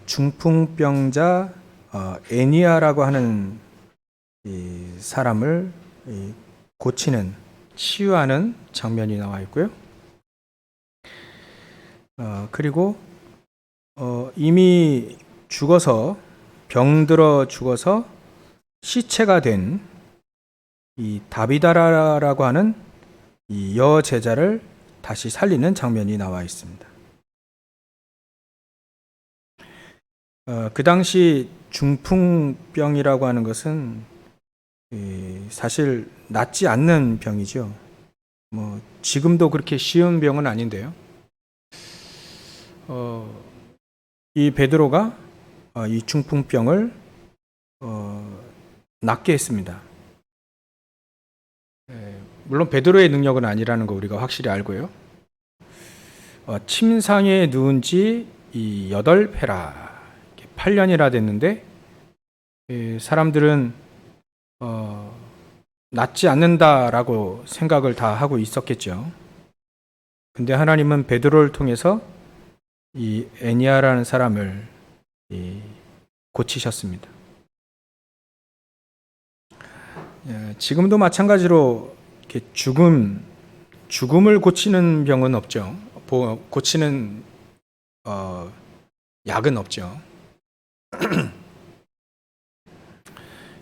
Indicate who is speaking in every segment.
Speaker 1: 중풍병자 애니아라고 하는 이 사람을 고치는, 치유하는 장면이 나와 있고요. 그리고 이미 죽어서, 병들어 죽어서 시체가 된 이 다비다라라고 하는 이 여제자를 다시 살리는 장면이 나와 있습니다. 그 당시 중풍병이라고 하는 것은 사실 낫지 않는 병이죠. 지금도 그렇게 쉬운 병은 아닌데요. 이 베드로가 이 중풍병을 낫게 했습니다. 물론 베드로의 능력은 아니라는 거 우리가 확실히 알고요. 침상에 누운 지 8회라 8년이라 됐는데 사람들은 낫지 않는다라고 생각을 다 하고 있었겠죠. 근데 하나님은 베드로를 통해서 이 애니아라는 사람을 고치셨습니다. 지금도 마찬가지로 이렇게 죽음을 고치는 병은 없죠. 고치는 약은 없죠.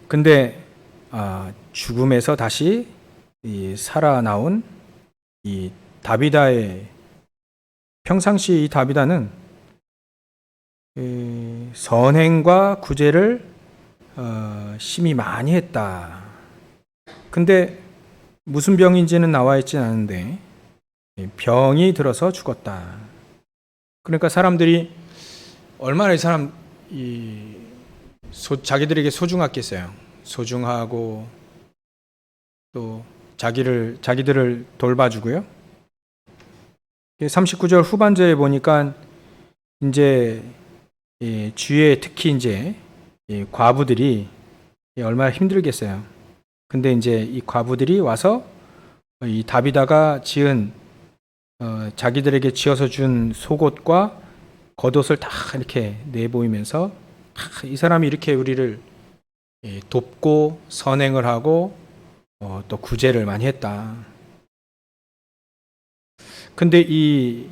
Speaker 1: 근데 죽음에서 다시 살아나온 이 다비다의, 평상시 이 다비다는 선행과 구제를 심히 많이 했다. 근데 무슨 병인지는 나와 있지 않은데 병이 들어서 죽었다. 그러니까 사람들이 얼마나 자기들에게 소중했겠어요. 소중하고 또 자기들을 돌봐주고요. 39절 후반절에 보니까 이제 주위에 특히 이제 과부들이 얼마나 힘들겠어요. 근데 이제 이 과부들이 와서 이 다비다가 자기들에게 지어서 준 속옷과 겉옷을 다 이렇게 내보이면서 이 사람이 이렇게 우리를 돕고 선행을 하고 또 구제를 많이 했다. 근데 이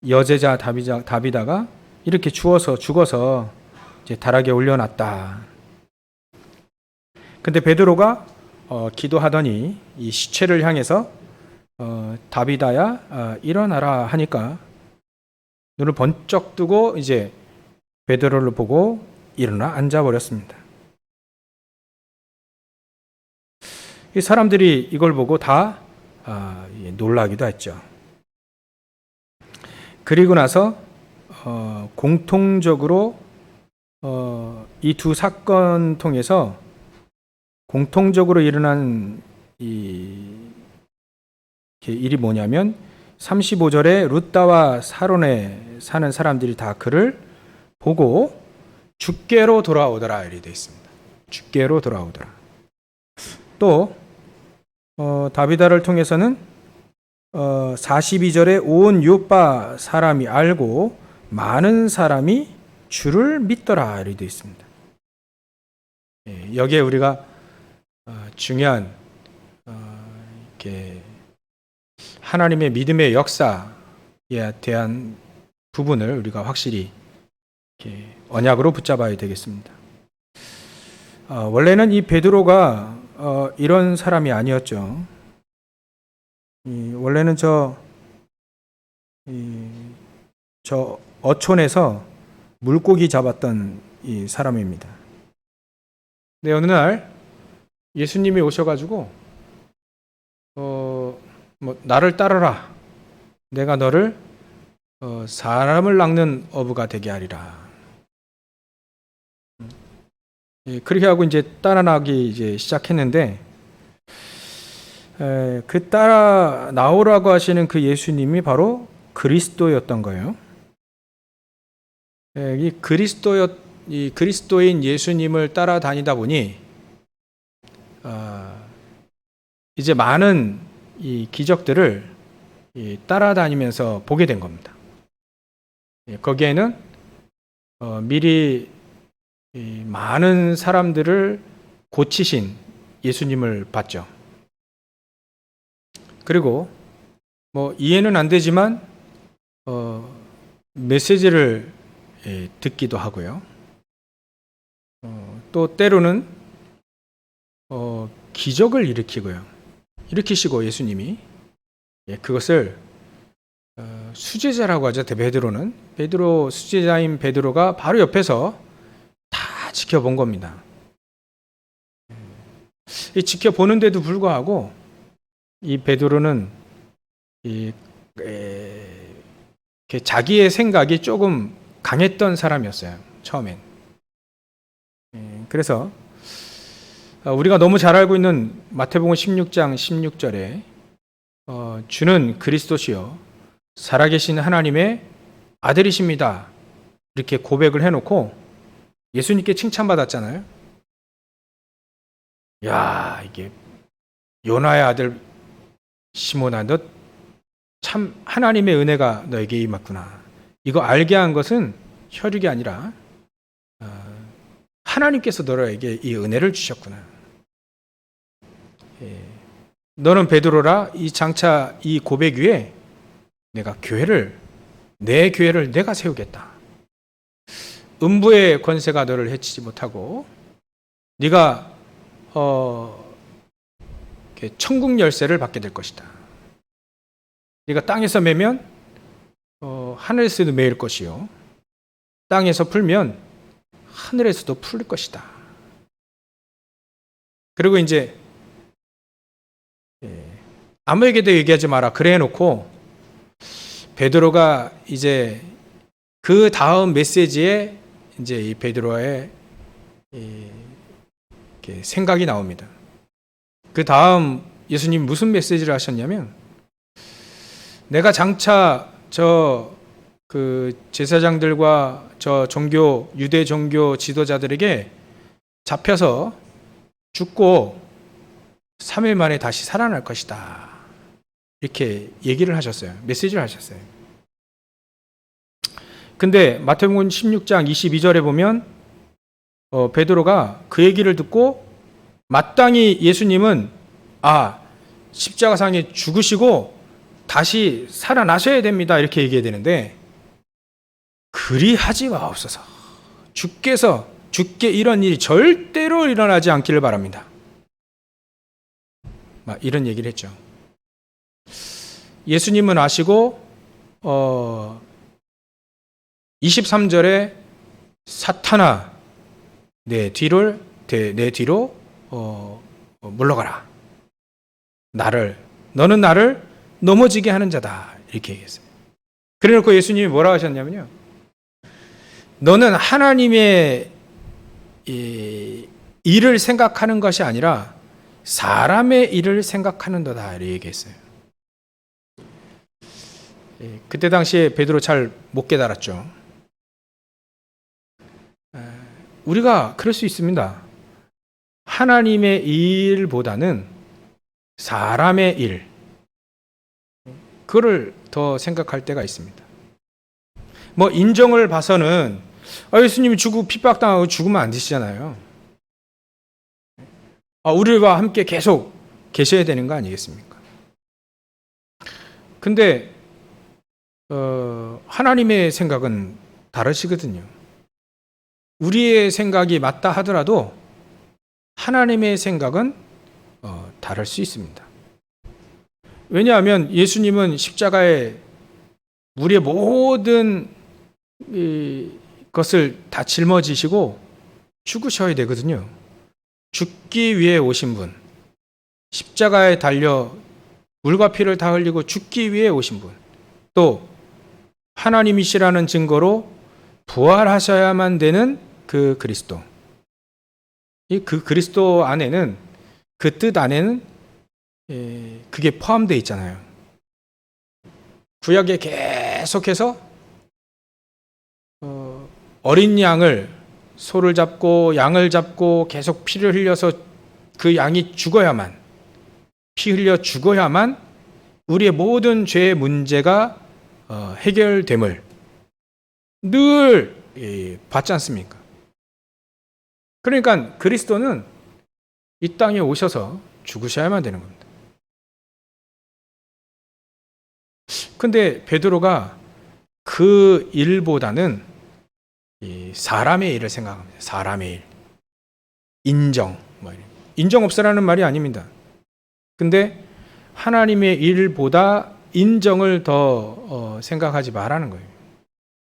Speaker 1: 여제자 다비다가 이렇게 죽어서 이제 다락에 올려놨다. 근데 베드로가 기도하더니 이 시체를 향해서 다비다야 일어나라 하니까 눈을 번쩍 뜨고 이제 베드로를 보고 일어나 앉아버렸습니다. 이 사람들이 이걸 보고 다 놀라기도 했죠. 그리고 나서 공통적으로 이 두 사건 통해서 공통적으로 일어난 일이 뭐냐면 35절에 룻다와 사론에 사는 사람들이 다 그를 보고 주께로 돌아오더라 이렇게 되어 있습니다. 주께로 돌아오더라. 또 다비다를 통해서는 42절에 온 요빠 사람이 알고 많은 사람이 주를 믿더라 이렇게 되어 있습니다. 여기에 우리가 중요한 이렇게 하나님의 믿음의 역사에 대한 부분을 우리가 확실히 이렇게 언약으로 붙잡아야 되겠습니다. 원래는 이 베드로가 이런 사람이 아니었죠. 원래는 저 어촌에서 물고기 잡았던 이 사람입니다. 근데 어느 날 예수님이 오셔가지고 나를 따르라. 내가 너를 사람을 낚는 어부가 되게 하리라. 그렇게 하고 이제 따라 나가기 이제 시작했는데 그 따라 나오라고 하시는 그 예수님이 바로 그리스도였던 거예요. 이 그리스도인 예수님을 따라다니다 보니 이제 많은 이 기적들을 따라다니면서 보게 된 겁니다. 거기에는 미리 이 많은 사람들을 고치신 예수님을 봤죠. 그리고 뭐 이해는 안 되지만 메시지를 듣기도 하고요. 또 때로는 기적을 일으키시고 예수님이 그것을 수제자라고 하죠. 베드로 수제자인 베드로가 바로 옆에서 다 지켜본 겁니다. 이 지켜보는데도 불구하고 이 베드로는 자기의 생각이 조금 강했던 사람이었어요. 처음엔. 그래서 우리가 너무 잘 알고 있는 마태복음 16장 16절에 주는 그리스도시요 살아계신 하나님의 아들이십니다. 이렇게 고백을 해놓고 예수님께 칭찬받았잖아요. 야, 이게 요나의 아들 시몬아, 너 참 하나님의 은혜가 너에게 임했구나. 이거 알게 한 것은 혈육이 아니라 하나님께서 너에게 이 은혜를 주셨구나. 너는 베드로라. 이 장차 이 고백 위에 내가 내 교회를 내가 세우겠다. 음부의 권세가 너를 해치지 못하고 네가 천국 열쇠를 받게 될 것이다. 네가 땅에서 매면 하늘에서도 매일 것이요 땅에서 풀면 하늘에서도 풀릴 것이다. 그리고 이제 아무에게도 얘기하지 마라. 그래 해놓고 베드로가 이제 그 다음 메시지에 이제 이 베드로의 생각이 나옵니다. 그 다음 예수님 무슨 메시지를 하셨냐면, 내가 장차 그 제사장들과 유대 종교 지도자들에게 잡혀서 죽고 3일 만에 다시 살아날 것이다. 이렇게 얘기를 하셨어요. 메시지를 하셨어요. 근데 마태복음 16장 22절에 보면 베드로가 그 얘기를 듣고 마땅히 예수님은 십자가상에 죽으시고 다시 살아나셔야 됩니다. 이렇게 얘기해야 되는데, 그리하지 마옵소서. 주께 이런 일이 절대로 일어나지 않기를 바랍니다. 이런 얘기를 했죠. 예수님은 아시고 23절에 사탄아 내 뒤로 물러가라. 너는 나를 넘어지게 하는 자다. 이렇게 얘기했어요. 그래놓고 예수님이 뭐라고 하셨냐면요, 너는 하나님의 일을 생각하는 것이 아니라 사람의 일을 생각하는도다. 이렇게 얘기했어요. 그때 당시에 베드로 잘 못 깨달았죠. 우리가 그럴 수 있습니다. 하나님의 일보다는 사람의 일, 그거를 더 생각할 때가 있습니다. 인정을 봐서는 예수님이 핍박당하고 죽으면 안 되시잖아요. 우리와 함께 계속 계셔야 되는 거 아니겠습니까? 근데 하나님의 생각은 다르시거든요. 우리의 생각이 맞다 하더라도 하나님의 생각은 다를 수 있습니다. 왜냐하면 예수님은 십자가에 우리의 모든 것을 다 짊어지시고 죽으셔야 되거든요. 죽기 위해 오신 분, 십자가에 달려 물과 피를 다 흘리고 죽기 위해 오신 분, 또 하나님이시라는 증거로 부활하셔야만 되는 그 그리스도. 그 그리스도 안에는, 그 뜻 안에는 그게 포함되어 있잖아요. 구약에 계속해서 어린 소를 잡고 양을 잡고 계속 피를 흘려서 그 양이 죽어야만, 피 흘려 죽어야만 우리의 모든 죄의 문제가 해결됨을 늘 받지 않습니까? 그러니까 그리스도는 이 땅에 오셔서 죽으셔야만 되는 겁니다. 근데 베드로가 그 일보다는 이 사람의 일을 생각합니다. 사람의 일. 인정. 인정 없으라는 말이 아닙니다. 근데 하나님의 일보다 인정을 더 생각하지 말라는 거예요.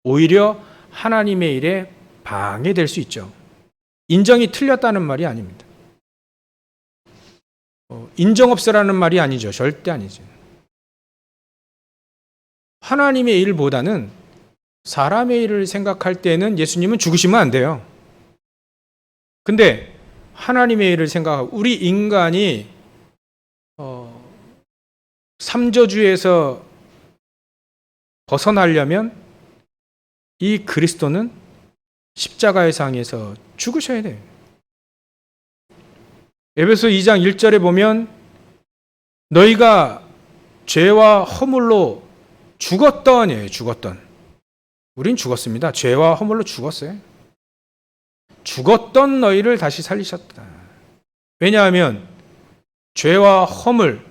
Speaker 1: 오히려 하나님의 일에 방해될 수 있죠. 인정이 틀렸다는 말이 아닙니다. 인정 없으라는 말이 아니죠. 절대 아니죠. 하나님의 일보다는 사람의 일을 생각할 때는 예수님은 죽으시면 안 돼요. 근데 하나님의 일을 생각하고 우리 인간이 삼저주에서 벗어나려면 이 그리스도는 십자가의 상에서 죽으셔야 돼요. 에베소 2장 1절에 보면 너희가 죄와 허물로 죽었던. 우린 죽었습니다. 죄와 허물로 죽었어요. 죽었던 너희를 다시 살리셨다. 왜냐하면 죄와 허물,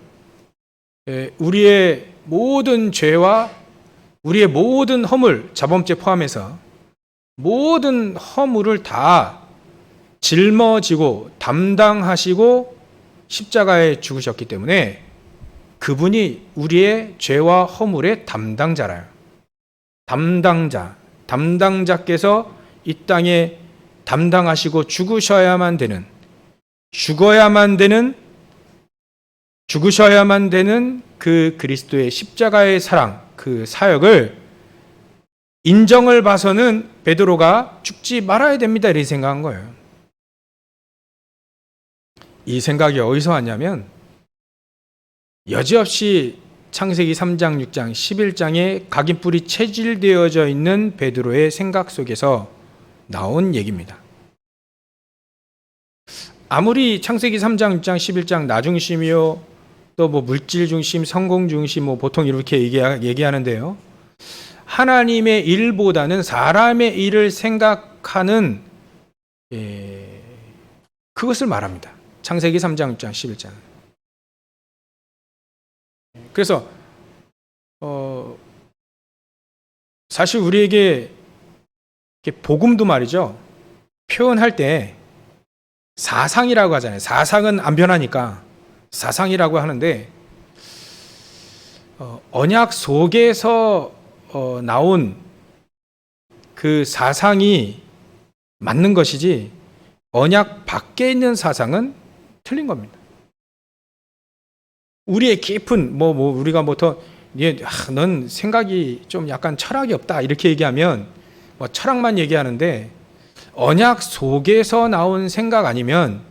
Speaker 1: 우리의 모든 죄와 우리의 모든 허물, 자범죄 포함해서 모든 허물을 다 짊어지고 담당하시고 십자가에 죽으셨기 때문에 그분이 우리의 죄와 허물의 담당자라요. 담당자께서 이 땅에 담당하시고 죽으셔야만 되는 그 그리스도의 십자가의 사랑, 그 사역을 인정을 봐서는 베드로가 죽지 말아야 됩니다. 이렇게 생각한 거예요. 이 생각이 어디서 왔냐면 여지없이 창세기 3장, 6장, 11장에 각인뿔이 체질되어져 있는 베드로의 생각 속에서 나온 얘기입니다. 아무리 창세기 3장, 6장, 11장 나중심이요, 또 물질 중심, 성공 중심, 보통 이렇게 얘기하는데요. 하나님의 일보다는 사람의 일을 생각하는 그것을 말합니다. 창세기 3장, 6장, 11장. 그래서 사실 우리에게 복음도 말이죠. 표현할 때 사상이라고 하잖아요. 사상은 안 변하니까 사상이라고 하는데 언약 속에서 나온 그 사상이 맞는 것이지 언약 밖에 있는 사상은 틀린 겁니다. 우리의 깊은 우리가 넌 생각이 좀 약간 철학이 없다 이렇게 얘기하면 철학만 얘기하는데 언약 속에서 나온 생각 아니면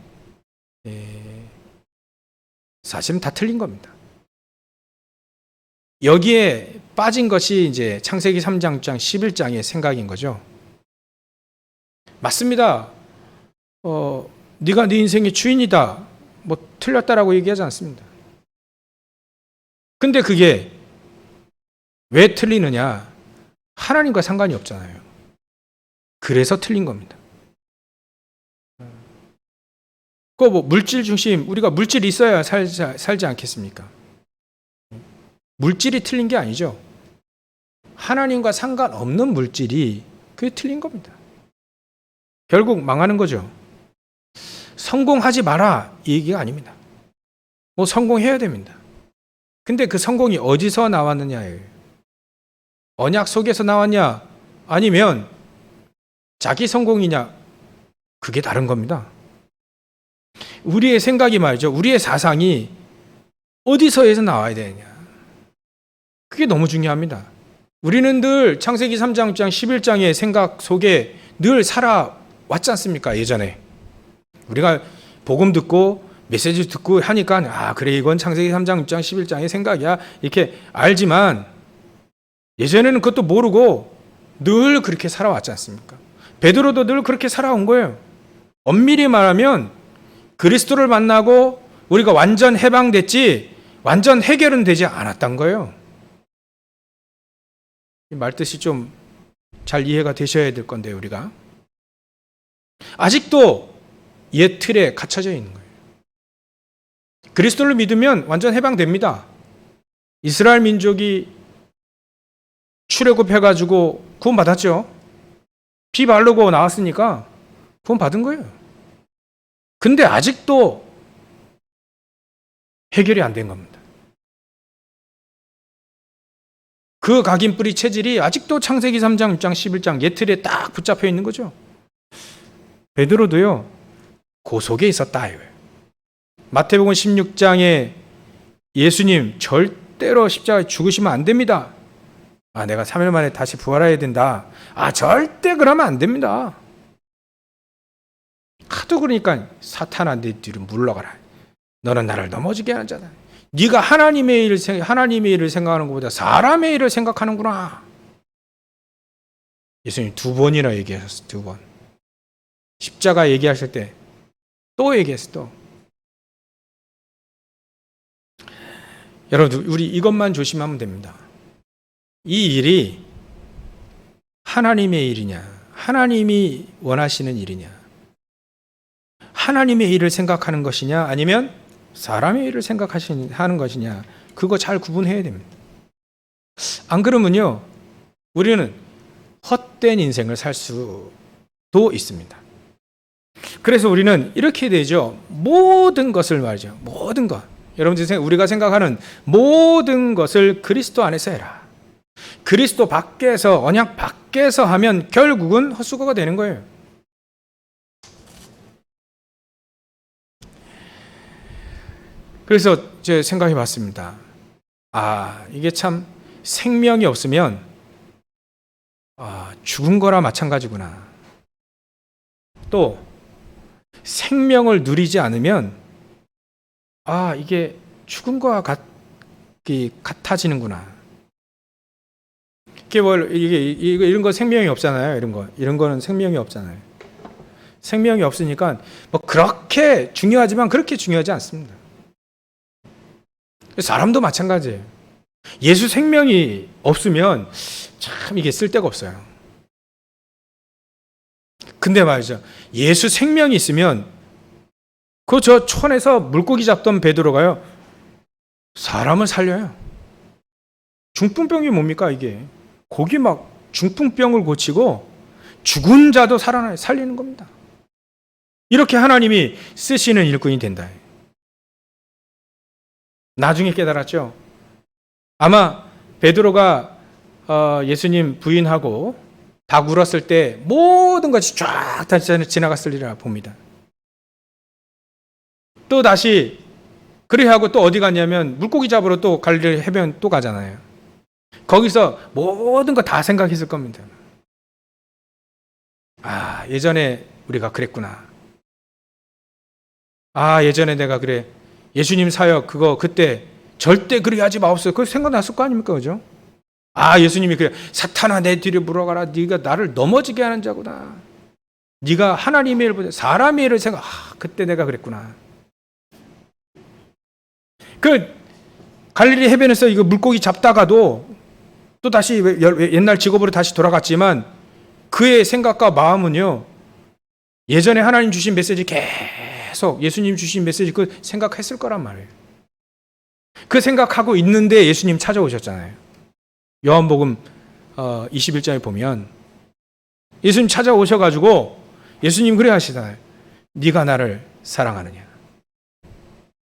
Speaker 1: 사실은 다 틀린 겁니다. 여기에 빠진 것이 이제 창세기 3장, 6장, 11장의 생각인 거죠. 맞습니다. 네가 네 인생의 주인이다. 틀렸다라고 얘기하지 않습니다. 근데 그게 왜 틀리느냐? 하나님과 상관이 없잖아요. 그래서 틀린 겁니다. 물질 중심, 우리가 물질이 있어야 살지 않겠습니까? 물질이 틀린 게 아니죠. 하나님과 상관없는 물질이 그게 틀린 겁니다. 결국 망하는 거죠. 성공하지 마라 이 얘기가 아닙니다. 성공해야 됩니다. 근데 그 성공이 어디서 나왔느냐예요. 언약 속에서 나왔냐 아니면 자기 성공이냐, 그게 다른 겁니다. 우리의 생각이 말이죠. 우리의 사상이 어디서에서 나와야 되느냐. 그게 너무 중요합니다. 우리는 늘 창세기 3장, 6장, 11장의 생각 속에 늘 살아왔지 않습니까? 예전에. 우리가 복음 듣고 메시지 듣고 하니까 그래 이건 창세기 3장, 6장, 11장의 생각이야 이렇게 알지만 예전에는 그것도 모르고 늘 그렇게 살아왔지 않습니까? 베드로도 늘 그렇게 살아온 거예요. 엄밀히 말하면 그리스도를 만나고 우리가 완전 해방됐지 완전 해결은 되지 않았던 거예요. 이 말뜻이 좀 잘 이해가 되셔야 될 건데 우리가 아직도 옛 틀에 갇혀져 있는 거예요. 그리스도를 믿으면 완전 해방됩니다. 이스라엘 민족이 출애굽해가지고 구원받았죠. 피 바르고 나왔으니까 구원받은 거예요. 근데 아직도 해결이 안 된 겁니다. 그 각인뿌리 체질이 아직도 창세기 3장, 6장, 11장 옛 틀에 딱 붙잡혀 있는 거죠. 베드로도요, 그 속에 있었다 이거예요. 마태복음 16장에 예수님 절대로 십자가에 죽으시면 안 됩니다. 내가 3일 만에 다시 부활해야 된다. 절대 그러면 안 됩니다. 하도 그러니까 사탄아 내 뒤로 물러가라. 너는 나를 넘어지게 하는 자다. 네가 하나님의 일을 생각하는 것보다 사람의 일을 생각하는구나. 예수님 2번이나 얘기하셨어요. 2번. 십자가 얘기하실 때 또 얘기했어요. 또. 여러분 우리 이것만 조심하면 됩니다. 이 일이 하나님의 일이냐, 하나님이 원하시는 일이냐, 하나님의 일을 생각하는 것이냐, 아니면 사람의 일을 생각하는 것이냐, 그거 잘 구분해야 됩니다. 안 그러면요, 우리는 헛된 인생을 살 수도 있습니다. 그래서 우리는 이렇게 되죠. 모든 것을 말이죠. 모든 것. 여러분들 우리가 생각하는 모든 것을 그리스도 안에서 해라. 그리스도 밖에서, 언약 밖에서 하면 결국은 헛수고가 되는 거예요. 그래서 제가 생각해 봤습니다. 이게 참 생명이 없으면 죽은 거나 마찬가지구나. 또 생명을 누리지 않으면 이게 죽은 거와 같아지는구나. 이런 거 생명이 없잖아요. 이런 거는 생명이 없잖아요. 생명이 없으니까 그렇게 중요하지만 그렇게 중요하지 않습니다. 사람도 마찬가지예요. 예수 생명이 없으면 참 이게 쓸데가 없어요. 근데 말이죠. 예수 생명이 있으면 저 촌에서 물고기 잡던 베드로가요, 사람을 살려요. 중풍병이 뭡니까 이게? 거기 막 중풍병을 고치고 죽은 자도 살리는 겁니다. 이렇게 하나님이 쓰시는 일꾼이 된다. 나중에 깨달았죠. 아마 베드로가 예수님 부인하고 다 울었을 때 모든 것이 쫙 다 지나갔으리라 봅니다. 또 다시 그래 하고 또 어디 갔냐면 물고기 잡으러 또 갈릴리 해변 또 가잖아요. 거기서 모든 거 다 생각했을 겁니다. 예전에 우리가 그랬구나. 예전에 내가 그래. 예수님 사역 그거 그때 절대 그렇게 하지 마옵소서. 그거 생각났을 거 아닙니까? 그죠? 예수님이 그래. 사탄아 내 뒤를 물어가라. 네가 나를 넘어지게 하는 자구나. 네가 하나님의 일보다 사람의 일을 그때 내가 그랬구나. 갈릴리 해변에서 이거 물고기 잡다가도 또 다시 옛날 직업으로 다시 돌아갔지만 그의 생각과 마음은요, 예전에 하나님 주신 메시지 계속 예수님 주신 메시지 그 생각했을 거란 말이에요. 그 생각하고 있는데 예수님 찾아오셨잖아요. 요한복음 21장에 보면 예수님 찾아오셔가지고 예수님 그래 하시잖아요. 네가 나를 사랑하느냐.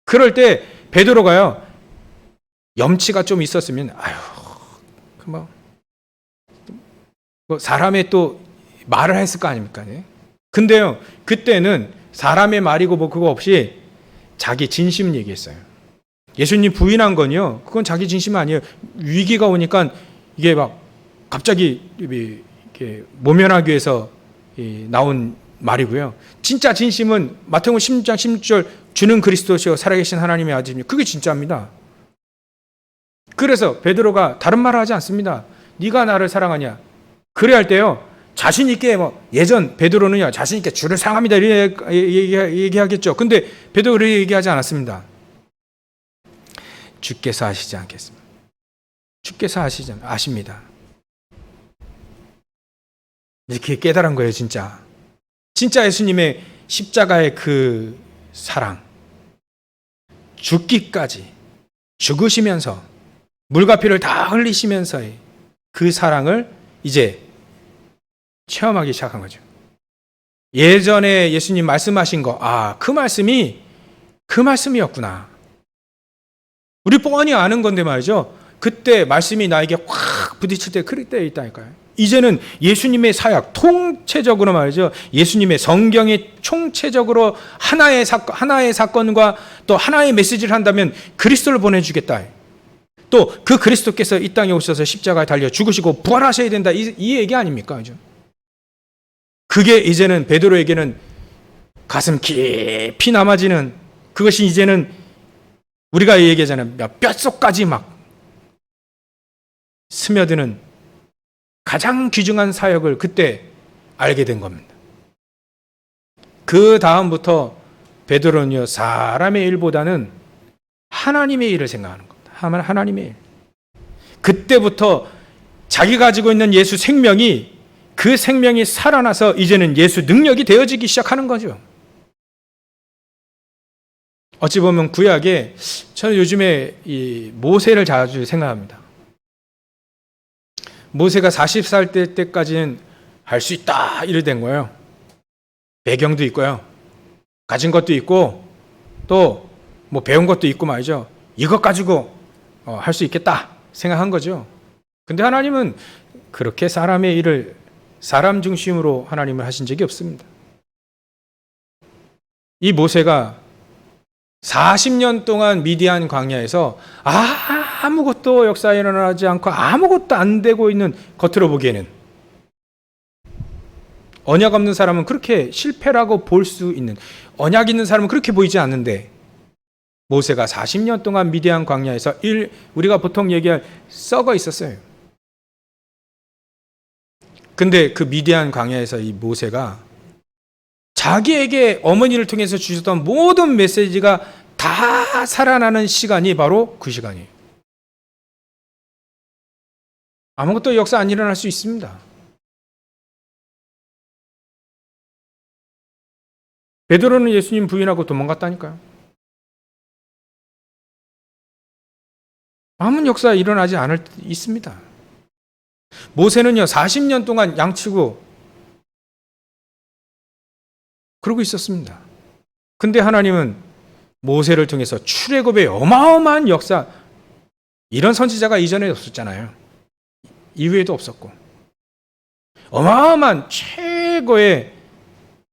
Speaker 1: 그럴 때 베드로가요, 염치가 좀 있었으면 사람의 또 말을 했을 거 아닙니까? 근데요, 그때는 사람의 말이고 그거 없이 자기 진심 얘기했어요. 예수님 부인한 건요, 그건 자기 진심 아니에요. 위기가 오니까 이게 막 갑자기 이렇게 모면하기 위해서 나온 말이고요. 진짜 진심은 마태복음 16장 16절 주는 그리스도시요 살아계신 하나님의 아들이며 그게 진짜입니다. 그래서 베드로가 다른 말을 하지 않습니다. 네가 나를 사랑하냐? 그래 할 때요, 자신 있게 예전 베드로는요 자신 있게 주를 사랑합니다 이렇게 얘기하겠죠. 근데 베드로 그렇게 얘기하지 않았습니다. 주께서 아시지 않겠습니까? 주께서 아십니다. 이렇게 깨달은 거예요, 진짜. 진짜 예수님의 십자가의 그 사랑, 죽기까지 죽으시면서 물과 피를 다 흘리시면서의 그 사랑을 이제 체험하기 시작한 거죠. 예전에 예수님 말씀하신 거, 그 말씀이었구나. 우리 뻔히 아는 건데 말이죠. 그때 말씀이 나에게 확 부딪힐 때 그때 있다니까요. 이제는 예수님의 사역, 통체적으로 말이죠. 예수님의 성경이 총체적으로 하나의 사건과 또 하나의 메시지를 한다면 그리스도를 보내주겠다. 또 그 그리스도께서 이 땅에 오셔서 십자가에 달려 죽으시고 부활하셔야 된다. 이 얘기 아닙니까? 그죠? 그게 이제는 베드로에게는 가슴 깊이 남아지는, 그것이 이제는 우리가 얘기하잖아요. 뼛속까지 막 스며드는 가장 귀중한 사역을 그때 알게 된 겁니다. 그 다음부터 베드로는요, 사람의 일보다는 하나님의 일을 생각하는 겁니다. 하나님의 일. 그때부터 자기 가지고 있는 예수 생명이, 그 생명이 살아나서 이제는 예수 능력이 되어지기 시작하는 거죠. 어찌 보면 구약에, 저는 요즘에 이 모세를 자주 생각합니다. 모세가 40살 때까지는 할 수 있다 이래 된 거예요. 배경도 있고요, 가진 것도 있고, 또 뭐 배운 것도 있고 말이죠. 이것 가지고 할 수 있겠다 생각한 거죠. 근데 하나님은 그렇게 사람의 일을 사람 중심으로 하나님을 하신 적이 없습니다. 이 모세가 40년 동안 미디안 광야에서 아무것도 역사에 일어나지 않고 아무것도 안 되고 있는, 겉으로 보기에는 언약 없는 사람은 그렇게 실패라고 볼 수 있는, 언약 있는 사람은 그렇게 보이지 않는데, 모세가 40년 동안 미디안 광야에서 우리가 보통 얘기할 썩어 있었어요. 근데 그 미디안 광야에서 이 모세가 자기에게 어머니를 통해서 주셨던 모든 메시지가 다 살아나는 시간이 바로 그 시간이에요. 아무것도 역사 안 일어날 수 있습니다. 베드로는 예수님 부인하고 도망갔다니까요. 아무 역사 일어나지 않을 때 있습니다. 모세는요, 40년 동안 양치고 그러고 있었습니다. 근데 하나님은 모세를 통해서 출애굽의 어마어마한 역사, 이런 선지자가 이전에 없었잖아요. 이후에도 없었고, 어마어마한 최고의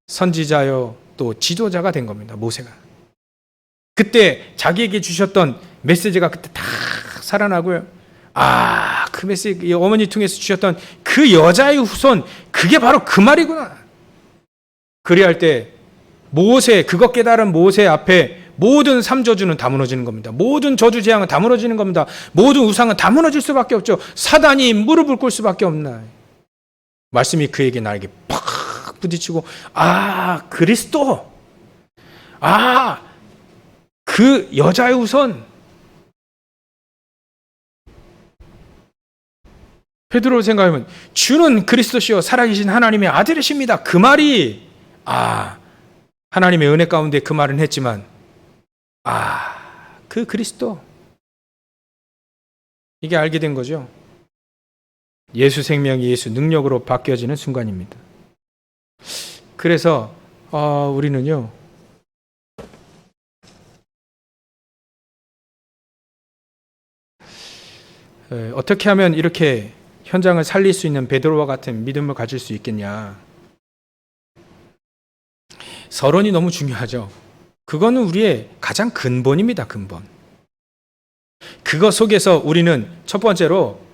Speaker 1: 선지자요 또 지도자가 된 겁니다. 모세가. 그때 자기에게 주셨던 메시지가 그때 다 살아나고요. 그 메시지, 어머니 통해서 주셨던 그 여자의 후손, 그게 바로 그 말이구나. 그리할 때 모세, 그것 깨달은 모세 앞에 모든 삼저주는 다 무너지는 겁니다. 모든 저주 재앙은 다 무너지는 겁니다. 모든 우상은 다 무너질 수밖에 없죠. 사단이 무릎을 꿇을 수밖에 없나. 말씀이 그에게 나에게 팍 부딪히고, 그리스도, 그 여자의 후손, 베드로를 생각하면 주는 그리스도시요 살아계신 하나님의 아들이십니다. 그 말이 하나님의 은혜 가운데 그 말은 했지만 그 그리스도, 이게 알게 된 거죠. 예수 생명이 예수 능력으로 바뀌어지는 순간입니다. 그래서 우리는요, 어떻게 하면 이렇게 현장을 살릴 수 있는 베드로와 같은 믿음을 가질 수 있겠냐. 서론이 너무 중요하죠. 그거는 우리의 가장 근본입니다. 근본. 그거 속에서 우리는 첫 번째로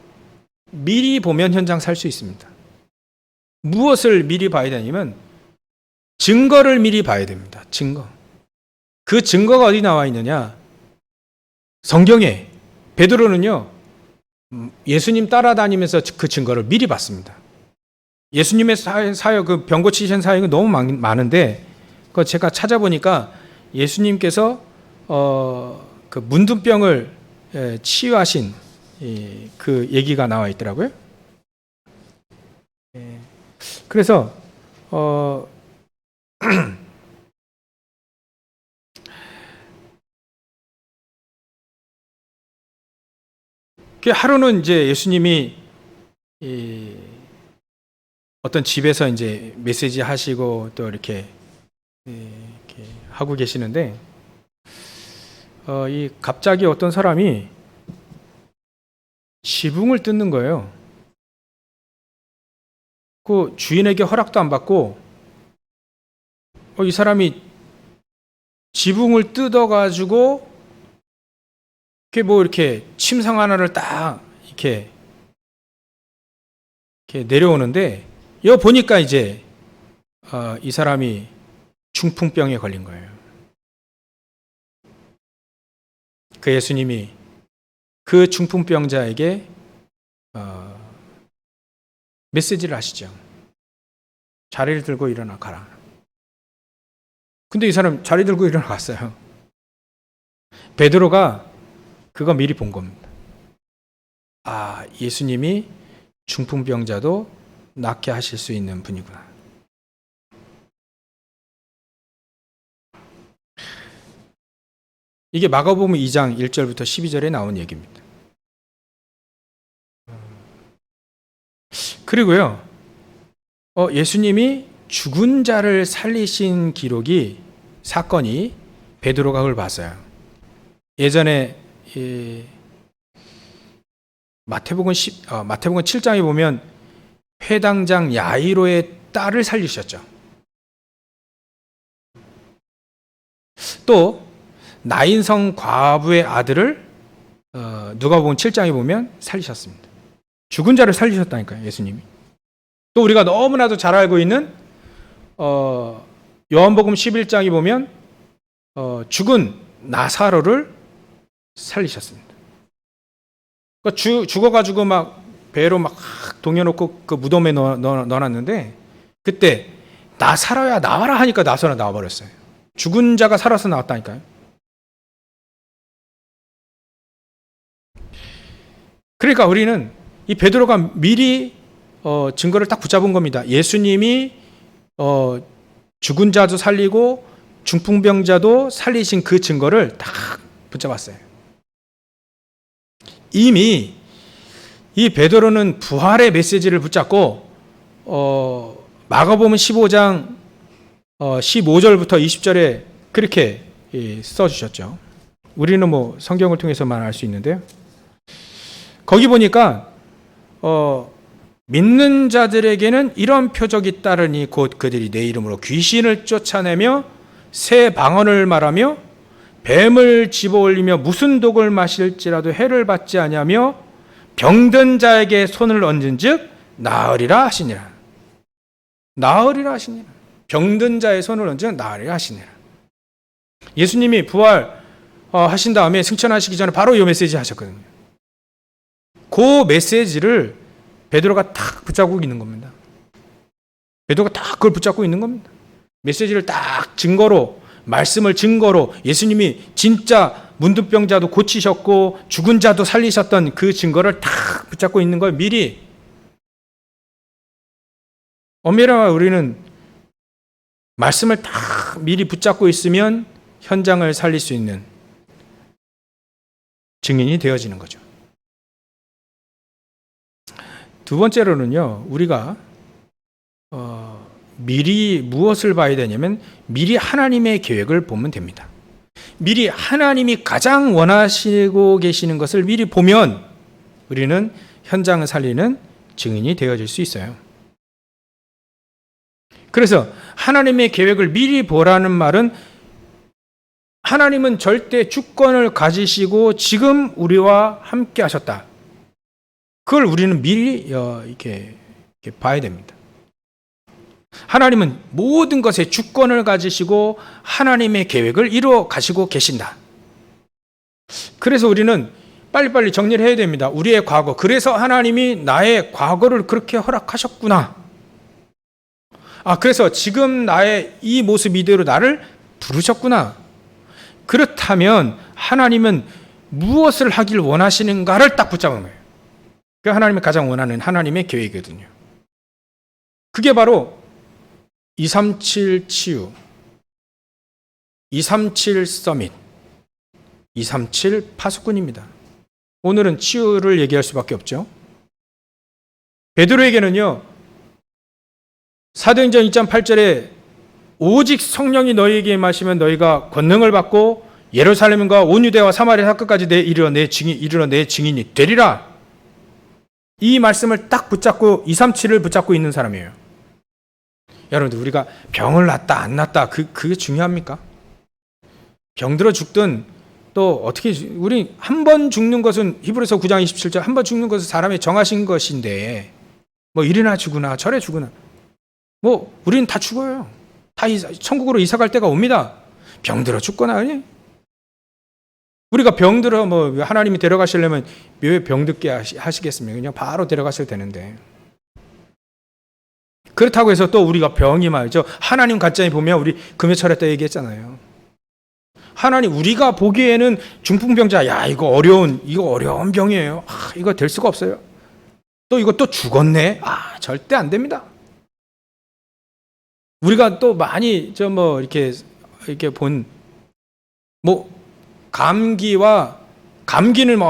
Speaker 1: 미리 보면 현장 살 수 있습니다. 무엇을 미리 봐야 되냐면 증거를 미리 봐야 됩니다. 증거. 그 증거가 어디 나와 있느냐? 성경에. 베드로는요, 예수님 따라다니면서 그 증거를 미리 봤습니다. 예수님의 사역, 그 병 고치신 사역은 너무 많은데, 그거 제가 찾아보니까 예수님께서 그 문둥병을 치유하신 그 얘기가 나와 있더라고요. 그래서 그 하루는 이제 예수님이 어떤 집에서 이제 메시지 하시고 또 이렇게 하고 계시는데 이 갑자기 어떤 사람이 지붕을 뜯는 거예요. 그 주인에게 허락도 안 받고 이 사람이 지붕을 뜯어가지고 이렇게 침상 하나를 딱 이렇게 내려오는데 여기 보니까 이제 이 사람이 중풍병에 걸린 거예요. 그 예수님이 그 중풍병자에게 메시지를 하시죠. 자리를 들고 일어나 가라. 근데 이 사람 자리 들고 일어나 갔어요. 베드로가 그거 미리 본 겁니다. 아, 예수님이 중풍병자도 낫게 하실 수 있는 분이구나. 이게 마가복음 2장 1절부터 12절에 나온 얘기입니다. 그리고요, 예수님이 죽은 자를 살리신 사건이 베드로가 그걸 봤어요. 예전에 마태복음 7장에 보면 회당장 야이로의 딸을 살리셨죠. 또 나인성 과부의 아들을 누가복음 7장에 보면 살리셨습니다. 죽은 자를 살리셨다니까요, 예수님이. 또 우리가 너무나도 잘 알고 있는 요한복음 11장에 보면 죽은 나사로를 살리셨습니다. 그러니까 죽어가지고 막 배로 막 동여놓고 그 무덤에 넣어놨는데 그때 나사로야 나와라 하니까 나사로 나와버렸어요. 죽은 자가 살아서 나왔다니까요. 그러니까 우리는 이 베드로가 미리 증거를 딱 붙잡은 겁니다. 예수님이 죽은 자도 살리고 중풍병자도 살리신 그 증거를 딱 붙잡았어요. 이미 이 베드로는 부활의 메시지를 붙잡고 마가복음 15장 15절부터 20절에 그렇게 써주셨죠. 우리는 뭐 성경을 통해서만 알 수 있는데요. 거기 보니까 믿는 자들에게는 이런 표적이 따르니 곧 그들이 내 이름으로 귀신을 쫓아내며 새 방언을 말하며 뱀을 집어올리며 무슨 독을 마실지라도 해를 받지 아니하며 병든 자에게 손을 얹은즉 나으리라 하시니라. 나으리라 하시니라. 병든 자의 손을 얹은 나으리라 하시니라. 예수님이 부활 하신 다음에 승천하시기 전에 바로 이 메시지 하셨거든요. 그 메시지를 베드로가 딱 붙잡고 있는 겁니다. 베드로가 딱 그걸 붙잡고 있는 겁니다. 메시지를 딱 증거로, 말씀을 증거로 예수님이 진짜 문둥병자도 고치셨고 죽은 자도 살리셨던 그 증거를 딱 붙잡고 있는 걸 미리. 엄밀히 우리는 말씀을 딱 미리 붙잡고 있으면 현장을 살릴 수 있는 증인이 되어지는 거죠. 두 번째로는요, 우리가 미리 무엇을 봐야 되냐면 미리 하나님의 계획을 보면 됩니다. 미리 하나님이 가장 원하시고 계시는 것을 미리 보면 우리는 현장을 살리는 증인이 되어질 수 있어요. 그래서 하나님의 계획을 미리 보라는 말은 하나님은 절대 주권을 가지시고 지금 우리와 함께 하셨다. 그걸 우리는 미리 이렇게 봐야 됩니다. 하나님은 모든 것에 주권을 가지시고 하나님의 계획을 이루어 가시고 계신다. 그래서 우리는 빨리빨리 정리를 해야 됩니다. 우리의 과거. 그래서 하나님이 나의 과거를 그렇게 허락하셨구나. 그래서 지금 나의 이 모습 이대로 나를 부르셨구나. 그렇다면 하나님은 무엇을 하길 원하시는가를 딱 붙잡은 거예요. 그게 하나님이 가장 원하는 하나님의 계획이거든요. 그게 바로 237 치유, 237 서밋, 237 파수꾼입니다. 오늘은 치유를 얘기할 수밖에 없죠. 베드로에게는요, 사도행전 2장 8절에 오직 성령이 너희에게 임하시면 너희가 권능을 받고 예루살렘과 온 유대와 사마리아 끝까지 이르러 내 증인이 되리라. 이 말씀을 딱 붙잡고 237을 붙잡고 있는 사람이에요. 여러분들, 우리가 병을 낫다 안 낫다 그게 중요합니까? 병들어 죽든 또 어떻게, 우리 한 번 죽는 것은 히브리서 9장 27절 한 번 죽는 것은 사람이 정하신 것인데 뭐 이래나 죽으나 저래 죽으나 뭐 우리는 다 죽어요. 다 천국으로 이사 갈 때가 옵니다. 병들어 죽거나 아니. 우리가 병들어 뭐 하나님이 데려가시려면 왜 병듣게 하시겠습니까? 그냥 바로 데려가셔도 되는데. 그렇다고 해서 또 우리가 병이 말이죠. 하나님 가짜에 보면 우리 금요철에 때 얘기했잖아요. 하나님, 우리가 보기에는 중풍병자, 야 이거 어려운 병이에요. 이거 될 수가 없어요. 또 이거 또 죽었네. 절대 안 됩니다. 우리가 또 많이 이렇게 본 감기는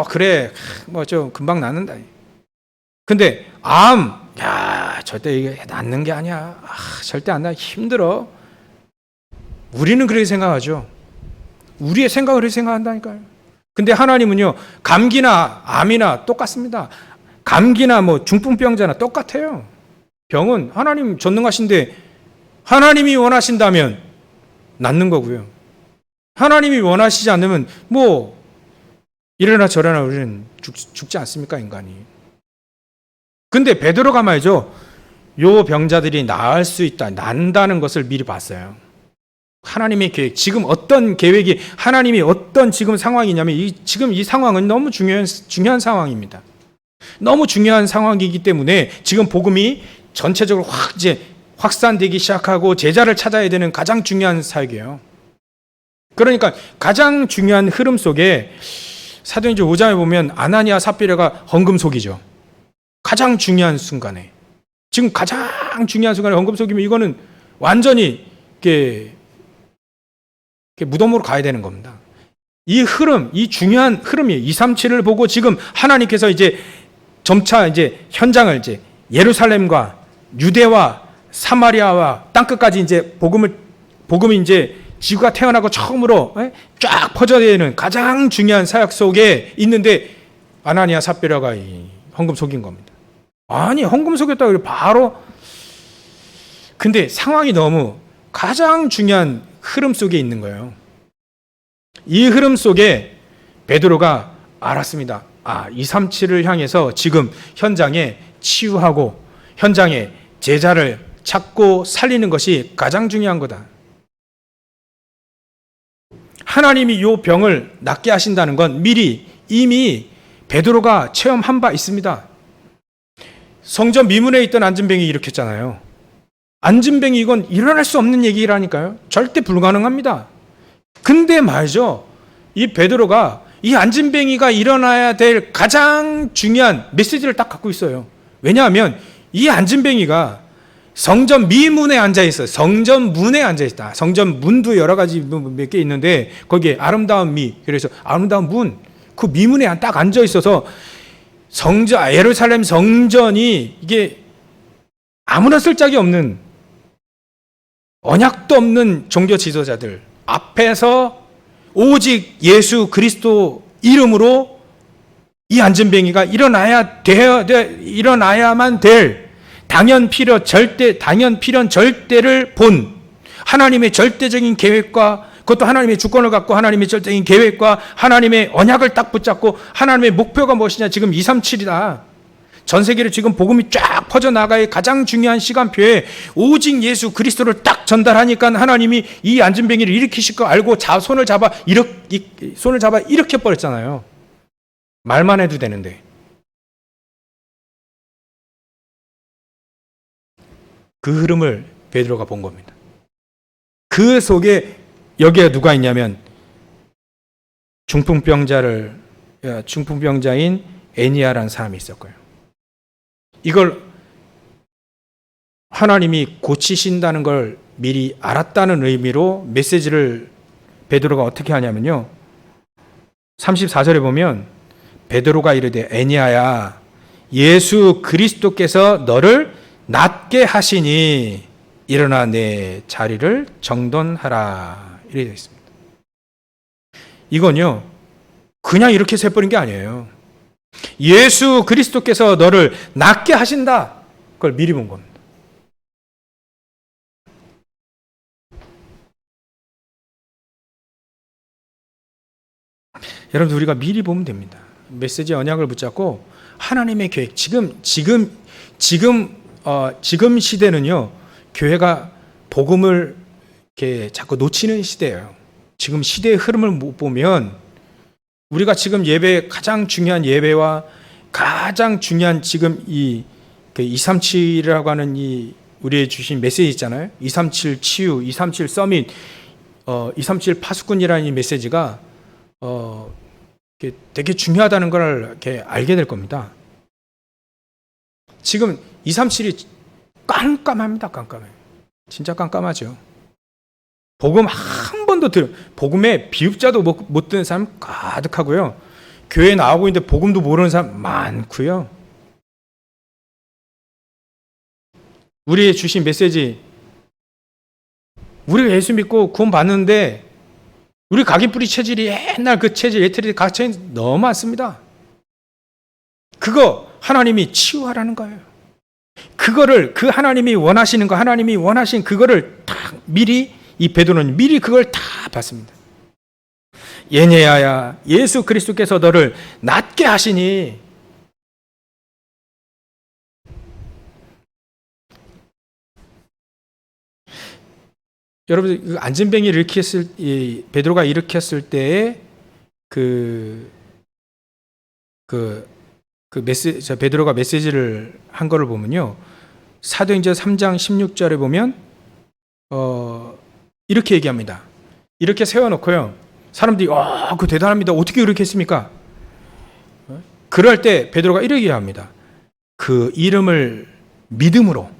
Speaker 1: 그래 좀 금방 낫는다. 근데 절대 이게 낫는 게 아니야. 절대 안 나. 힘들어. 우리는 그렇게 생각하죠. 우리의 생각을 그렇게 생각한다니까요. 근데 하나님은요, 감기나 암이나 똑같습니다. 감기나 중풍병자나 똑같아요. 병은 하나님 전능하신데 하나님이 원하신다면 낫는 거고요. 하나님이 원하시지 않으면 이래나 저래나 우리는 죽지 않습니까, 인간이. 근데 베드로가 말이죠, 요 병자들이 나을 수 있다, 난다는 것을 미리 봤어요. 하나님의 계획, 지금 어떤 계획이, 하나님이 어떤 지금 상황이냐면 지금 이 상황은 너무 중요한 상황입니다. 너무 중요한 상황이기 때문에 지금 복음이 전체적으로 확산되기 시작하고 제자를 찾아야 되는 가장 중요한 사역이에요. 그러니까 가장 중요한 흐름 속에 사도행전 5장에 보면 아나니아 삽비라가 헌금속이죠. 가장 중요한 순간에, 지금 가장 중요한 순간에 헌금속이면 이거는 완전히 무덤으로 가야 되는 겁니다. 이 흐름, 이 중요한 흐름이 237을 보고 지금 하나님께서 점차 현장을 예루살렘과 유대와 사마리아와 땅끝까지 복음이 지구가 태어나고 처음으로 쫙 퍼져내는 가장 중요한 사역 속에 있는데 아나니아 삽비라가 헌금 속인 겁니다. 아니, 헌금 속였다고 바로. 근데 상황이 너무 가장 중요한 흐름 속에 있는 거예요. 이 흐름 속에 베드로가 알았습니다. 237을 향해서 지금 현장에 치유하고 현장에 제자를 찾고 살리는 것이 가장 중요한 거다. 하나님이 이 병을 낫게 하신다는 건 미리 이미 베드로가 체험한 바 있습니다. 성전 미문에 있던 안진뱅이 일으켰잖아요. 안진뱅이, 이건 일어날 수 없는 얘기라니까요. 절대 불가능합니다. 근데 말이죠, 이 베드로가 이 안진뱅이가 일어나야 될 가장 중요한 메시지를 딱 갖고 있어요. 왜냐하면 이 안진뱅이가 성전 미문에 앉아있어요. 성전 문에 앉아있다. 성전 문도 여러 가지 몇 개 있는데 거기에 아름다운 그래서 아름다운 문, 그 미문에 딱 앉아있어서 예루살렘 성전이 이게 아무나 쓸 짝이 없는, 언약도 없는 종교 지도자들 앞에서 오직 예수 그리스도 이름으로 이 안진뱅이가 일어나야만 될 당연 필연 절대를 본 하나님의 절대적인 계획과, 그것도 하나님의 주권을 갖고 하나님의 절대적인 계획과 하나님의 언약을 딱 붙잡고, 하나님의 목표가 무엇이냐, 지금 237이다. 전 세계로 지금 복음이 쫙 퍼져나가야 가장 중요한 시간표에 오직 예수 그리스도를 딱 전달하니까 하나님이 이 안진뱅이를 일으키실 거 알고 손을 잡아 일으켜 버렸잖아요. 말만 해도 되는데. 그 흐름을 베드로가 본 겁니다. 그 속에 여기에 누가 있냐면 중풍병자인 애니아라는 사람이 있었고요. 이걸 하나님이 고치신다는 걸 미리 알았다는 의미로 메시지를 베드로가 어떻게 하냐면요. 34절에 보면 베드로가 이르되 애니아야 예수 그리스도께서 너를 낫게 하시니 일어나 내 자리를 정돈하라. 이렇게 되어 있습니다. 이건요. 그냥 이렇게 세버린 게 아니에요. 예수 그리스도께서 너를 낫게 하신다. 그걸 미리 본 겁니다. 여러분 우리가 미리 보면 됩니다. 메시지 언약을 붙잡고 하나님의 계획 지금 시대는요 교회가 복음을 이렇게 자꾸 놓치는 시대예요. 지금 시대의 흐름을 못 보면 우리가 지금 예배 가장 중요한 예배와 가장 중요한 지금 이 237이라고 하는 이 우리의 주신 메시지 있잖아요. 237 치유, 237 서밋, 237 파수꾼이라는 이 메시지가 되게 중요하다는 걸 이렇게 알게 될 겁니다. 지금 237이 깜깜합니다. 깜깜해요. 진짜 깜깜하죠. 복음 한 번도 복음에 비읍자도 못 듣는 사람 가득하고요. 교회에 나오고 있는데 복음도 모르는 사람 많고요. 우리의 주신 메시지, 우리가 예수 믿고 구원 받는데 우리 각인뿌리 체질이 옛날 그 체질, 예트리 각체인 너무 많습니다. 그거 하나님이 치유하라는 거예요. 그거를 그 하나님이 원하시는 거, 하나님이 원하신 그거를 딱 미리 이 베드로는 미리 그걸 다 봤습니다. 예네야야 예수 그리스도께서 너를 낫게 하시니 여러분 안진뱅이를 일으켰을 베드로가 일으켰을 때에 베드로가 메시지를 한 거를 보면요. 사도행전 3장 16절에 보면 이렇게 얘기합니다. 이렇게 세워놓고요. 사람들이 그 대단합니다. 어떻게 이렇게 했습니까? 그럴 때 베드로가 이렇게 얘기합니다. 그 이름을 믿음으로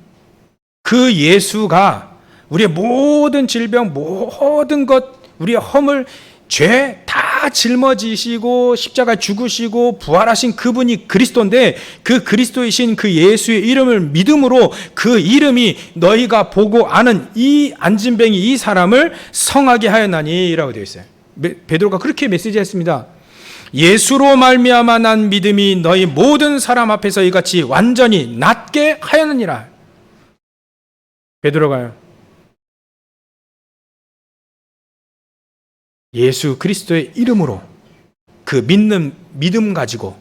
Speaker 1: 그 예수가 우리의 모든 질병, 모든 것, 우리의 허물, 죄 다 짊어지시고 십자가에 죽으시고 부활하신 그분이 그리스도인데 그 그리스도이신 그 예수의 이름을 믿음으로 그 이름이 너희가 보고 아는 이 안진뱅이 이 사람을 성하게 하였나니 라고 되어 있어요. 베드로가 그렇게 메시지했습니다. 예수로 말미암아 난 믿음이 너희 모든 사람 앞에서 이같이 완전히 낫게 하였느니라. 베드로가요. 예수 그리스도의 이름으로 그 믿음 가지고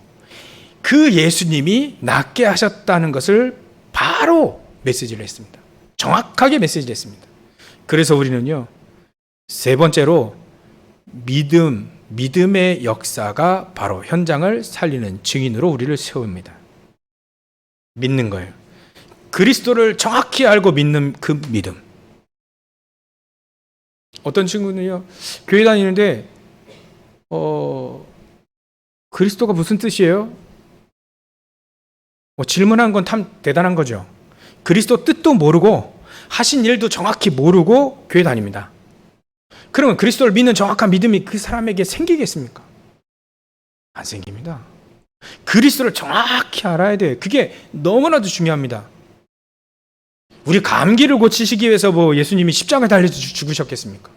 Speaker 1: 그 예수님이 낫게 하셨다는 것을 바로 메시지를 했습니다. 정확하게 메시지를 했습니다. 그래서 우리는요, 세 번째로 믿음의 역사가 바로 현장을 살리는 증인으로 우리를 세웁니다. 믿는 거예요. 그리스도를 정확히 알고 믿는 그 믿음. 어떤 친구는요, 교회 다니는데, 그리스도가 무슨 뜻이에요? 질문한 건 참 대단한 거죠. 그리스도 뜻도 모르고, 하신 일도 정확히 모르고 교회 다닙니다. 그러면 그리스도를 믿는 정확한 믿음이 그 사람에게 생기겠습니까? 안 생깁니다. 그리스도를 정확히 알아야 돼요. 그게 너무나도 중요합니다. 우리 감기를 고치시기 위해서 예수님이 십자가에 달려 죽으셨겠습니까?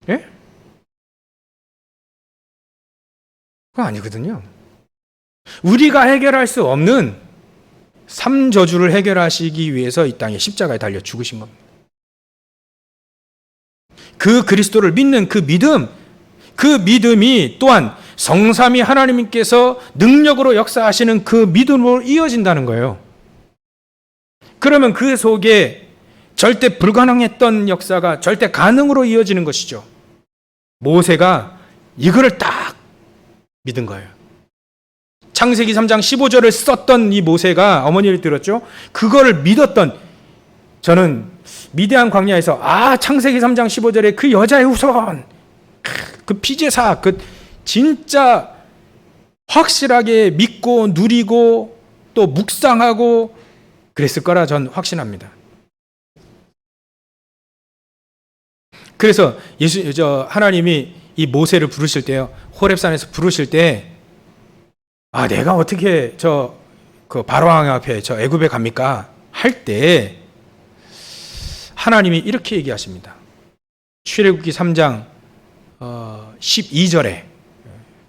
Speaker 1: 예? 그거 아니거든요. 우리가 해결할 수 없는 삼저주를 해결하시기 위해서 이 땅에 십자가에 달려 죽으신 겁니다. 그 그리스도를 믿는 그 믿음이 또한 성삼위 하나님께서 능력으로 역사하시는 그 믿음으로 이어진다는 거예요. 그러면 그 속에 절대 불가능했던 역사가 절대 가능으로 이어지는 것이죠. 모세가 이거를 딱 믿은 거예요. 창세기 3장 15절을 썼던 이 모세가 어머니를 들었죠. 그거를 믿었던, 저는 미디안 광야에서 창세기 3장 15절에 그 여자의 후손, 그 피제사, 그 진짜 확실하게 믿고 누리고 또 묵상하고 그랬을 거라 전 확신합니다. 그래서 하나님이 이 모세를 부르실 때요, 호렙산에서 부르실 때, 내가 어떻게 그 바로왕 앞에 저 애굽에 갑니까? 할 때 하나님이 이렇게 얘기하십니다. 출애굽기 3장 12절에,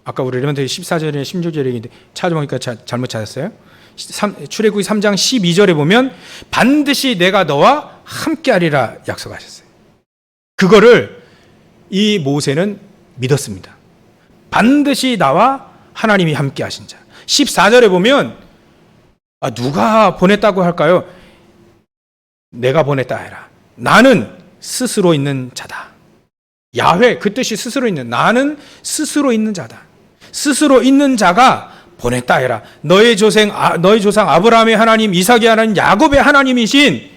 Speaker 1: 아까 우리 레몬트 14절에 16절에 얘기인데 찾아보니까 잘못 찾았어요. 출애굽기 3장 12절에 보면 반드시 내가 너와 함께하리라 약속하셨어요. 그거를 이 모세는 믿었습니다. 반드시 나와 하나님이 함께하신 자. 14절에 보면 누가 보냈다고 할까요? 내가 보냈다 해라. 나는 스스로 있는 자다. 야훼, 그 뜻이 스스로 있는, 나는 스스로 있는 자다. 스스로 있는 자가 보냈다 해라. 너희 조상 아브라함의 하나님, 이삭의 하나님, 야곱의 하나님이신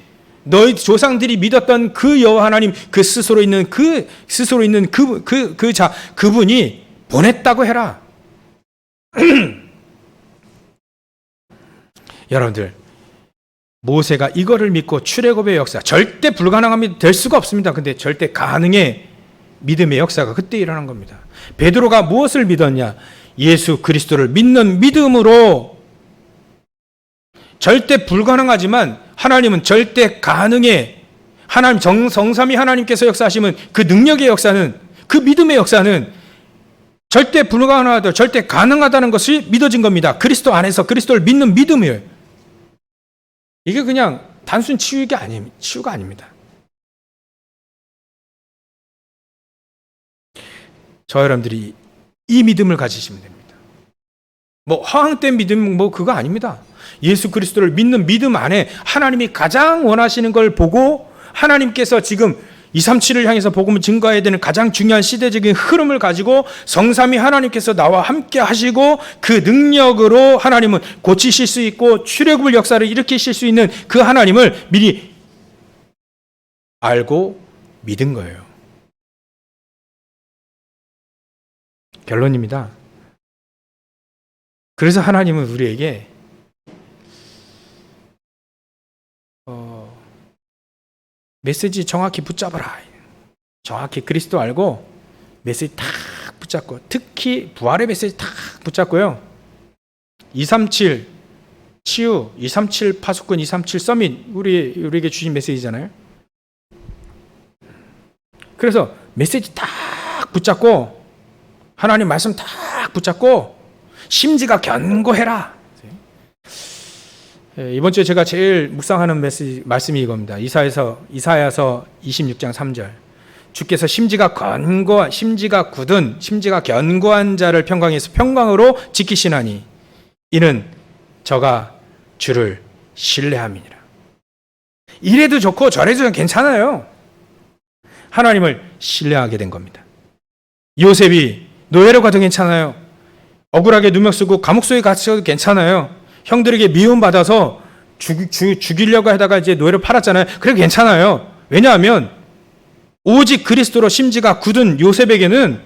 Speaker 1: 너희 조상들이 믿었던 그 여호와 하나님, 그 스스로 있는 그분이 보냈다고 해라. 여러분들, 모세가 이거를 믿고 출애굽의 역사, 절대 불가능함이 될 수가 없습니다. 근데 절대 가능의 믿음의 역사가 그때 일어난 겁니다. 베드로가 무엇을 믿었냐? 예수 그리스도를 믿는 믿음으로. 절대 불가능하지만 하나님은 절대 가능해. 하나님 성삼위 하나님께서 역사하시면 그 능력의 역사는, 그 믿음의 역사는 절대 불가능하다, 절대 가능하다는 것이 믿어진 겁니다. 그리스도 안에서 그리스도를 믿는 믿음이에요. 이게 그냥 단순 치유가 아닙니다. 저 여러분들이 이 믿음을 가지시면 됩니다. 허황된 믿음 그거 아닙니다. 예수 그리스도를 믿는 믿음 안에 하나님이 가장 원하시는 걸 보고, 하나님께서 지금 237을 향해서 복음을 증거해야 되는 가장 중요한 시대적인 흐름을 가지고 성삼위 하나님께서 나와 함께 하시고 그 능력으로 하나님은 고치실 수 있고 출애굽의 역사를 일으키실 수 있는 그 하나님을 미리 알고 믿은 거예요. 결론입니다. 그래서 하나님은 우리에게 메시지 정확히 붙잡아라. 정확히 그리스도 알고 메시지 탁 붙잡고, 특히 부활의 메시지 탁 붙잡고요. 237 치유, 237 파수꾼, 237 서밋, 우리에게 주신 메시지잖아요. 그래서 메시지 딱 붙잡고, 하나님 말씀 딱 붙잡고 심지가 견고해라. 이번 주에 제가 제일 묵상하는 말씀이 이겁니다. 이사야서 26장 3절. 주께서 심지가 굳은, 심지가 견고한 자를 평강에서 평강으로 지키시나니 이는 저가 주를 신뢰함이니라. 이래도 좋고 저래도 괜찮아요. 하나님을 신뢰하게 된 겁니다. 요셉이 노예로 가도 괜찮아요. 억울하게 누명 쓰고 감옥 속에 갇혀도 괜찮아요. 형들에게 미움받아서 죽이려고 하다가 이제 노예로 팔았잖아요. 그래도 괜찮아요. 왜냐하면 오직 그리스도로 심지가 굳은 요셉에게는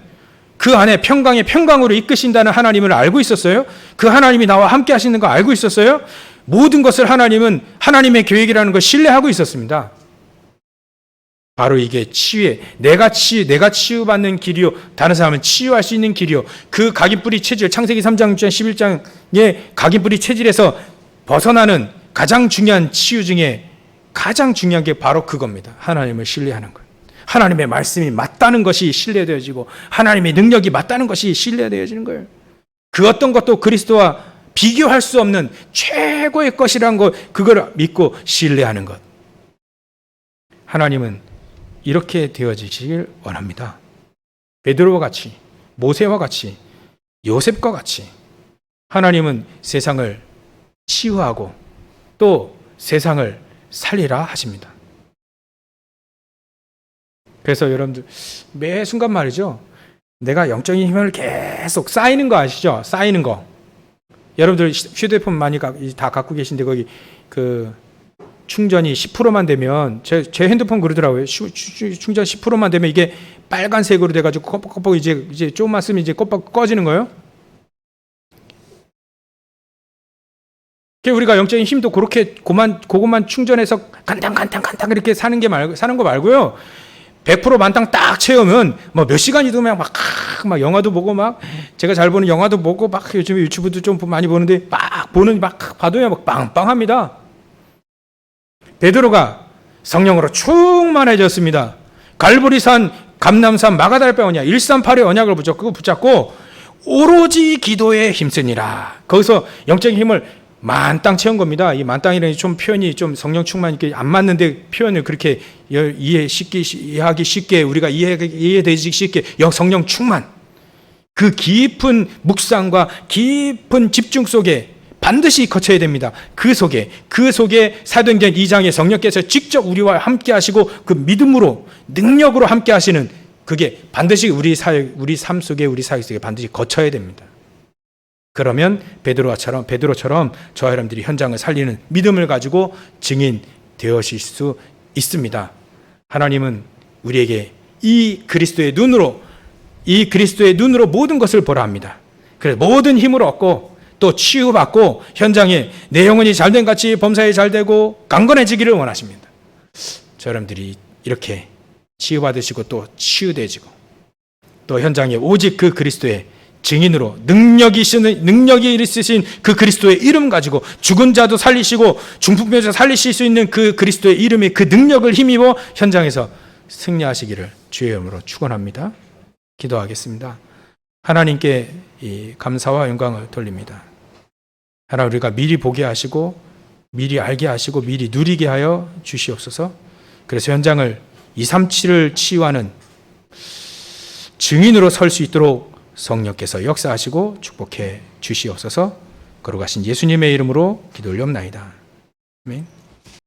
Speaker 1: 그 안에 평강으로 이끄신다는 하나님을 알고 있었어요. 그 하나님이 나와 함께 하시는 거 알고 있었어요. 모든 것을 하나님은 하나님의 계획이라는 걸 신뢰하고 있었습니다. 바로 이게 치유에, 내가 치유받는 길이요, 다른 사람은 치유할 수 있는 길이요, 그 각인뿌리 체질, 창세기 3장 11장의 각인뿌리 체질에서 벗어나는 가장 중요한 치유 중에 가장 중요한 게 바로 그겁니다. 하나님을 신뢰하는 것. 하나님의 말씀이 맞다는 것이 신뢰되어지고 하나님의 능력이 맞다는 것이 신뢰되어지는 거예요. 그 어떤 것도 그리스도와 비교할 수 없는 최고의 것이라는 것, 그걸 믿고 신뢰하는 것. 하나님은 이렇게 되어지길 원합니다. 베드로와 같이, 모세와 같이, 요셉과 같이 하나님은 세상을 치유하고 또 세상을 살리라 하십니다. 그래서 여러분들 매 순간 말이죠, 내가 영적인 힘을 계속 쌓이는 거 아시죠? 쌓이는 거. 여러분들 휴대폰 많이 다 갖고 계신데 거기 그 충전이 10%만 되면 제 핸드폰 그러더라고요. 충전 10%만 되면 이게 빨간색으로 돼가지고 껌뻑껌뻑 이제 조금만 쓰면 이제 껌뻑 꺼지는 거예요. 우리가 영적인 힘도 그렇게 그것만 충전해서 간당 이렇게 사는 거 말고요. 100% 만땅 딱 채우면 뭐 몇 시간이든 막 영화도 보고 제가 잘 보는 영화도 보고 요즘에 유튜브도 좀 많이 보는데 봐도요 막 빵빵합니다. 베드로가 성령으로 충만해졌습니다. 갈보리산, 감남산, 마가달배 언약, 138의 언약을 붙잡고 오로지 기도에 힘쓰니라. 거기서 영적인 힘을 만땅 채운 겁니다. 이 만땅이라는 좀 표현이 좀 성령 충만 이렇게 안 맞는데 표현을 그렇게 이해하기 쉽게 우리가 이해되기 쉽게 성령 충만. 그 깊은 묵상과 깊은 집중 속에 반드시 거쳐야 됩니다. 그 속에 사도행전 2장에 성령께서 직접 우리와 함께 하시고 그 믿음으로 능력으로 함께 하시는 그게 반드시 우리 삶 속에 우리 사역 속에 반드시 거쳐야 됩니다. 그러면 베드로처럼 저와 여러분들이 현장을 살리는 믿음을 가지고 증인 되어질 수 있습니다. 하나님은 우리에게 이 그리스도의 눈으로 모든 것을 보라 합니다. 그래서 모든 힘을 얻고 또 치유받고 현장에 내 영혼이 잘된 같이 범사에 잘되고 강건해지기를 원하십니다. 저 여러분들이 이렇게 치유받으시고 또 치유되지고 또 현장에 오직 그 그리스도의 증인으로 능력이 있으신 그 그리스도의 이름 가지고 죽은 자도 살리시고 중풍병자 살리실 수 있는 그 그리스도의 이름의 그 능력을 힘입어 현장에서 승리하시기를 주의 이름으로 축원합니다. 기도하겠습니다. 하나님께 이 감사와 영광을 돌립니다. 하나님, 우리가 미리 보게 하시고 미리 알게 하시고 미리 누리게 하여 주시옵소서. 그래서 현장을 237을 치유하는 증인으로 설 수 있도록 성령께서 역사하시고 축복해 주시옵소서. 걸어가신 예수님의 이름으로 기도 올려옵나이다. 아멘.